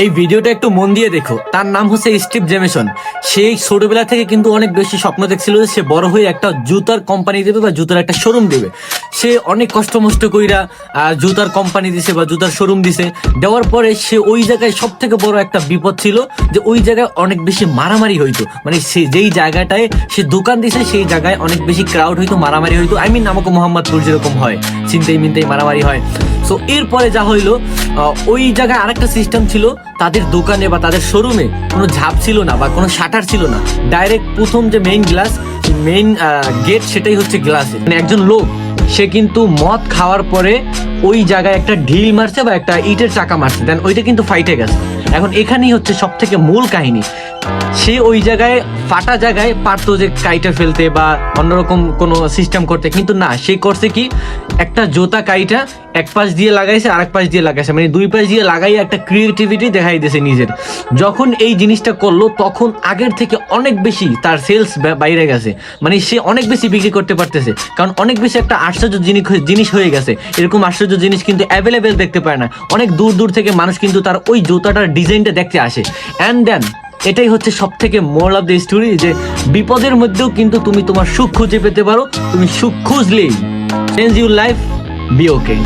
এই ভিডিওটা একটু মন দিয়ে দেখো। তার নাম হচ্ছে স্টিভ জেমিসন। সেই ছোটবেলা থেকে কিন্তু অনেক বেশি স্বপ্ন দেখছিল যে সে বড় হয়ে একটা জুতার কোম্পানি দেবে বা জুতার একটা শোরুম দেবে। সে অনেক কষ্ট মষ্ট কইরা জুতার কোম্পানি দিছে বা জুতার শোরুম দিছে। দেওয়ার পরে সে ওই জায়গায় সব থেকে বড় একটা বিপদ ছিল যে ওই জায়গায় অনেক বেশি মারামারি হইতো। মানে সে যেই জায়গাটায় সে দোকান দিছে সেই জায়গায় অনেক বেশি ক্রাউড হইতো, মারামারি হইতো। আই মিন আমাকে মোহাম্মদপুর যেরকম হয়, চিন্তাই মিনতেই মারামারি হয়। সো এরপরে যা হইলো, ওই জায়গায় আরেকটা সিস্টেম ছিল, তাদের দোকানে বা তাদের শোরুমে কোনো ঝাপ ছিল না বা কোনো শাটার ছিল না। ডাইরেক্ট প্রথম যে মেইন গেট সেটাই হচ্ছে গ্লাসের। মানে একজন লোক সে কিন্তু মদ খাওয়ার পরে ওই জায়গায় একটা ঢিল মারছে বা একটা ইটের চাকা মারছে, দেন ওইটা কিন্তু ফাইটে গেছে। এখন এখানেই হচ্ছে সব থেকে মূল কাহিনী। সে ওই জায়গায় ফাটা জায়গায় পারতো যে কাইটা ফেলতে বা অন্যরকম কোনো সিস্টেম করতে, কিন্তু না, সে করছে কি, একটা জোতা কাইটা এক পাশ দিয়ে লাগাইছে আর এক পাশ দিয়ে লাগাইছে, মানে দুই পাশ দিয়ে লাগাই একটা ক্রিয়েটিভিটি দেখাই দিয়েছে নিজের। যখন এই জিনিসটা করলো তখন আগের থেকে অনেক বেশি তার সেলস বাইরে গেছে, মানে সে অনেক বেশি বিক্রি করতে পারতেছে, কারণ অনেক বেশি একটা আশ্চর্য জিনিস হয়ে গেছে। এরকম আশ্চর্য জিনিস কিন্তু অ্যাভেলেবেল দেখতে পায় না, অনেক দূর দূর থেকে মানুষ কিন্তু তার ওই জুতাটার ডিজাইনটা দেখতে আসে। অ্যান্ড দেন এটাই হচ্ছে সব থেকে মোরাল অফ দ্য স্টোরি, যে বিপদের মধ্যেও কিন্তু তুমি তোমার সুখ খুঁজে পেতে পারো। তুমি সুখ খুঁজলেই change your life, be okay.